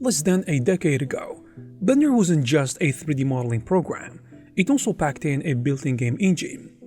Less than a decade ago, Blender wasn't just a 3D modeling program, it also packed in a built-in game engine.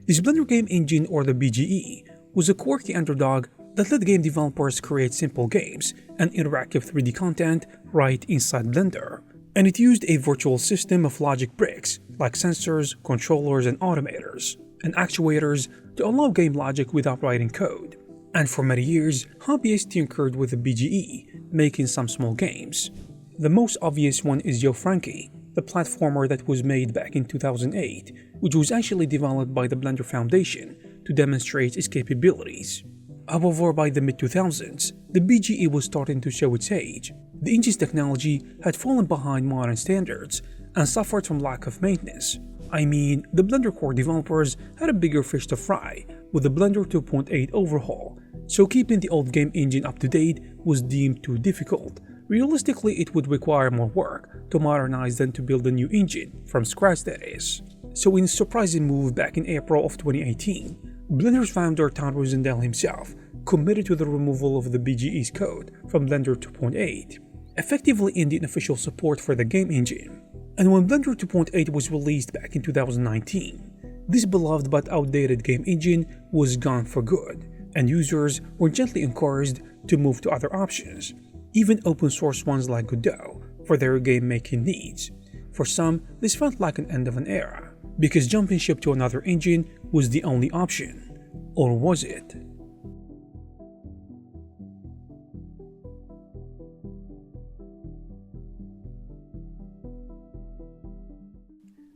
This Blender Game Engine, or the BGE, was a quirky underdog that let game developers create simple games and interactive 3D content right inside Blender. And it used a virtual system of logic bricks like sensors, controllers, and automators, and actuators to allow game logic without writing code. And for many years, hobbyists tinkered with the BGE, making some small games. The most obvious one is Yo Frankie, the platformer that was made back in 2008, which was actually developed by the Blender Foundation to demonstrate its capabilities. However, by the mid-2000s, the BGE was starting to show its age. The engine's technology had fallen behind modern standards and suffered from lack of maintenance. I mean, the Blender core developers had a bigger fish to fry with the Blender 2.8 overhaul, so keeping the old game engine up to date was deemed too difficult. Realistically, it would require more work to modernize than to build a new engine, from scratch that is. So in a surprising move back in April of 2018, Blender's founder Tom Rosendale himself committed to the removal of the BGE's code from Blender 2.8, effectively ending official support for the game engine. And when Blender 2.8 was released back in 2019, this beloved but outdated game engine was gone for good, and users were gently encouraged to move to other options, even open source ones like Godot, for their game making needs. For some, this felt like an end of an era, because jumping ship to another engine was the only option. Or was it?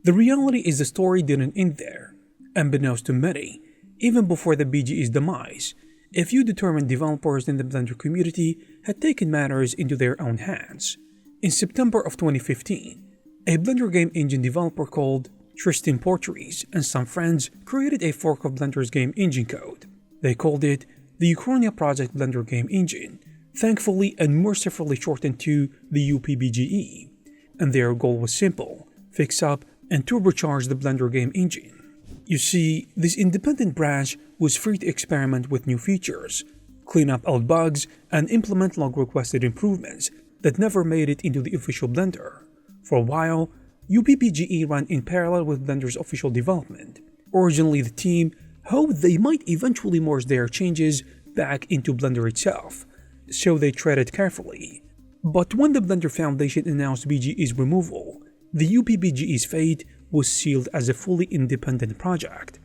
The reality is the story didn't end there. Unbeknownst to many, even before the BGE's demise, a few determined developers in the Blender community had taken matters into their own hands. In September of 2015, a Blender game engine developer called Tristan Portrees and some friends created a fork of Blender's game engine code. They called it the Ukrainia Project Blender Game Engine, thankfully and mercifully shortened to the UPBGE. And their goal was simple: fix up and turbocharge the Blender game engine. You see, this independent branch was free to experiment with new features, clean up old bugs, and implement long-requested improvements that never made it into the official Blender. For a while, UPBGE ran in parallel with Blender's official development. Originally, the team hoped they might eventually merge their changes back into Blender itself, so they treaded carefully. But when the Blender Foundation announced BGE's removal, the UPBGE's fate was sealed as a fully independent project.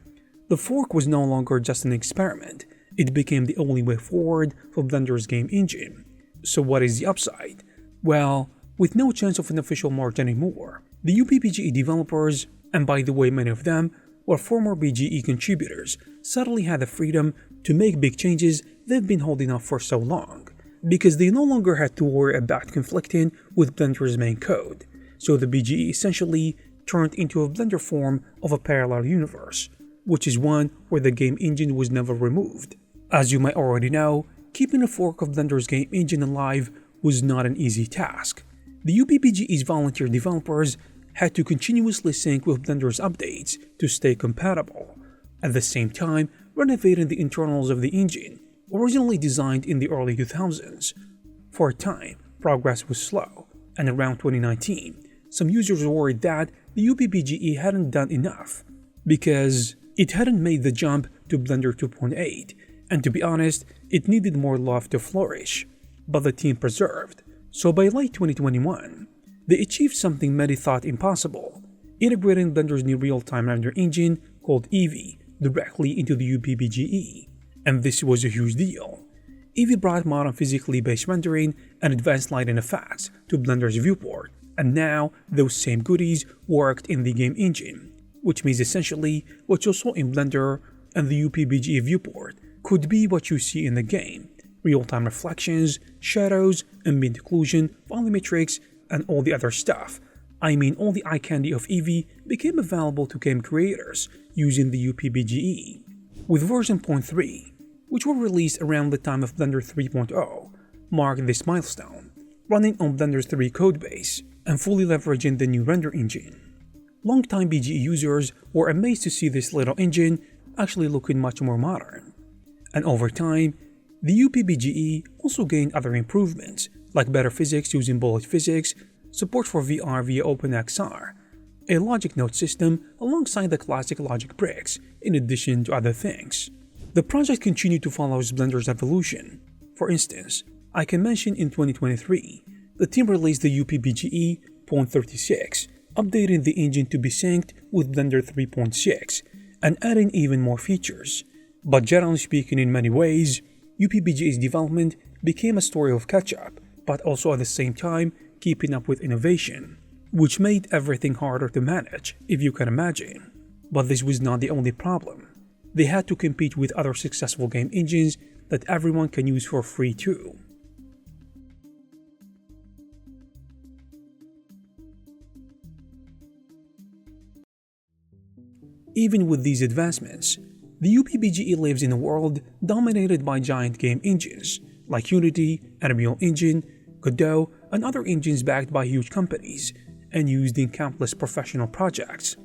The fork was no longer just an experiment, it became the only way forward for Blender's game engine. So what is the upside? Well, with no chance of an official merge anymore, the UPBGE developers, and by the way many of them were former BGE contributors, suddenly had the freedom to make big changes they've been holding off for so long, because they no longer had to worry about conflicting with Blender's main code. So the BGE essentially turned into a Blender form of a parallel universe, which is one where the game engine was never removed. As you might already know, keeping a fork of Blender's game engine alive was not an easy task. The UPBGE's volunteer developers had to continuously sync with Blender's updates to stay compatible, at the same time renovating the internals of the engine, originally designed in the early 2000s. For a time, progress was slow, and around 2019, some users were worried that the UPBGE hadn't done enough, because it hadn't made the jump to Blender 2.8, and to be honest, it needed more love to flourish. But the team persevered, so by late 2021, they achieved something many thought impossible, integrating Blender's new real-time render engine called Eevee directly into the UPBGE. And this was a huge deal. Eevee brought modern physically based rendering and advanced lighting effects to Blender's viewport, and now those same goodies worked in the game engine, which means essentially what you saw in Blender and the UPBGE viewport could be what you see in the game: real-time reflections, shadows, ambient occlusion, volumetrics, and all the other stuff. I mean, all the eye candy of Eevee became available to game creators using the UPBGE. With version 0.3, which were released around the time of Blender 3.0, marked this milestone, running on Blender's 3 codebase and fully leveraging the new render engine. Longtime BGE users were amazed to see this little engine actually looking much more modern. And over time, the UPBGE also gained other improvements like better physics using bullet physics, support for VR via OpenXR, a logic node system alongside the classic logic bricks, in addition to other things. The project continued to follow Blender's evolution. For instance, I can mention in 2023, the team released the UPBGE 0.36, updating the engine to be synced with Blender 3.6, and adding even more features. But generally speaking, in many ways, UPBGE's development became a story of catch-up, but also at the same time keeping up with innovation, which made everything harder to manage, if you can imagine. But this was not the only problem. They had to compete with other successful game engines that everyone can use for free too. Even with these advancements, the UPBGE lives in a world dominated by giant game engines like Unity, Unreal Engine, Godot, and other engines backed by huge companies and used in countless professional projects.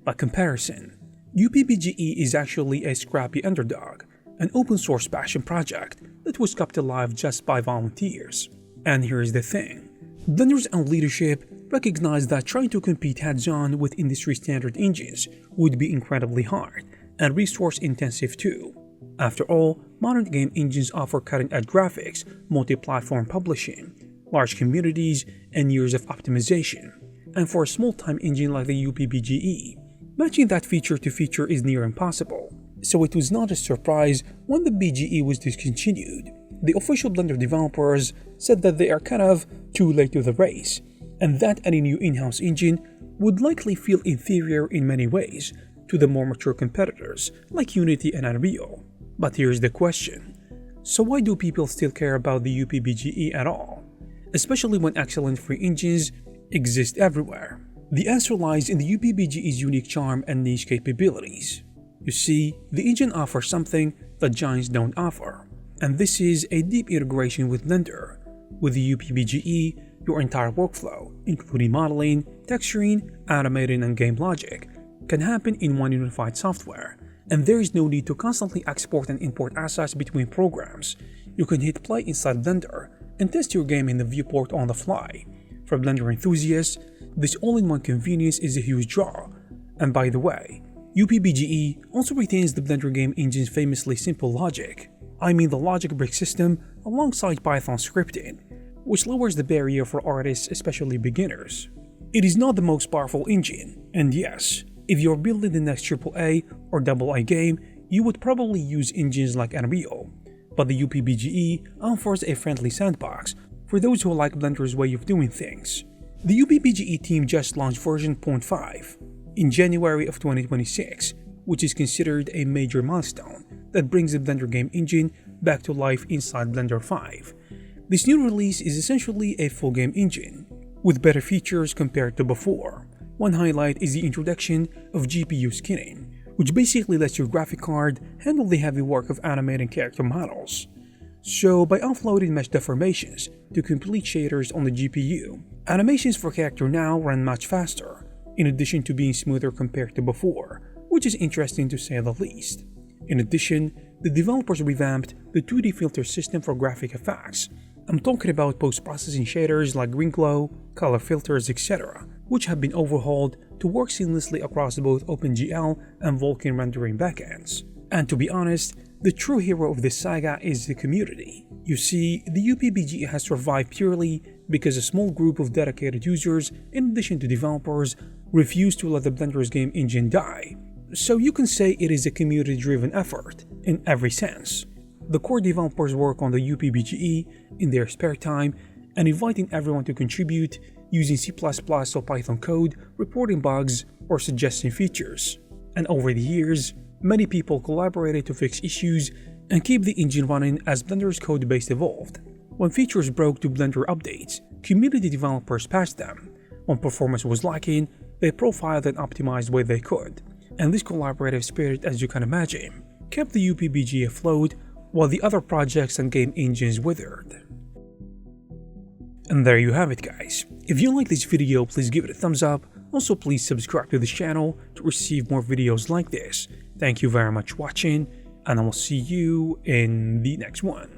By comparison, UPBGE is actually a scrappy underdog, an open-source passion project that was kept alive just by volunteers. And here's the thing, Blender's own leadership recognized that trying to compete heads-on with industry-standard engines would be incredibly hard and resource-intensive too. After all, modern game engines offer cutting-edge graphics, multi-platform publishing, large communities, and years of optimization. And for a small-time engine like the UPBGE, matching that feature to feature is near impossible. So it was not a surprise when the BGE was discontinued. The official Blender developers said that they are kind of too late to the race, and that any new in-house engine would likely feel inferior in many ways to the more mature competitors like Unity and Unreal. But here's the question, so why do people still care about the UPBGE at all? Especially when excellent free engines exist everywhere. The answer lies in the UPBGE's unique charm and niche capabilities. You see, the engine offers something that giants don't offer, and this is a deep integration with Blender. With the UPBGE, your entire workflow, including modeling, texturing, animating, and game logic, can happen in one unified software, and there is no need to constantly export and import assets between programs. You can hit play inside Blender and test your game in the viewport on the fly. For Blender enthusiasts, this all-in-one convenience is a huge draw. And by the way, UPBGE also retains the Blender game engine's famously simple logic. I mean the logic brick system alongside Python scripting, which lowers the barrier for artists, especially beginners. It is not the most powerful engine, and yes, if you're building the next AAA or AA game, you would probably use engines like Unreal, but the UPBGE offers a friendly sandbox for those who like Blender's way of doing things. The UPBGE team just launched version 0.5 in January of 2026, which is considered a major milestone that brings the Blender game engine back to life inside Blender 5. This new release is essentially a full game engine, with better features compared to before. One highlight is the introduction of GPU skinning, which basically lets your graphic card handle the heavy work of animating character models. So by offloading mesh deformations to complete shaders on the GPU, animations for character now run much faster, in addition to being smoother compared to before, which is interesting to say the least. In addition, the developers revamped the 2D filter system for graphic effects. I'm talking about post-processing shaders like green glow, color filters, etc., which have been overhauled to work seamlessly across both OpenGL and Vulkan rendering backends. And to be honest, the true hero of this saga is the community. You see, the UPBGE has survived purely because a small group of dedicated users, in addition to developers, refused to let the Blender's game engine die. So you can say it is a community-driven effort, in every sense. The core developers work on the UPBGE in their spare time and inviting everyone to contribute using C++ or Python code, reporting bugs, or suggesting features. And over the years, many people collaborated to fix issues and keep the engine running as Blender's codebase evolved. When features broke to Blender updates, community developers patched them. When performance was lacking, they profiled and optimized where they could. And this collaborative spirit, as you can imagine, kept the UPBGE afloat while the other projects and game engines withered. And there you have it, guys. If you like this video, please give it a thumbs up. Also, please subscribe to this channel to receive more videos like this. Thank you very much for watching, and I will see you in the next one.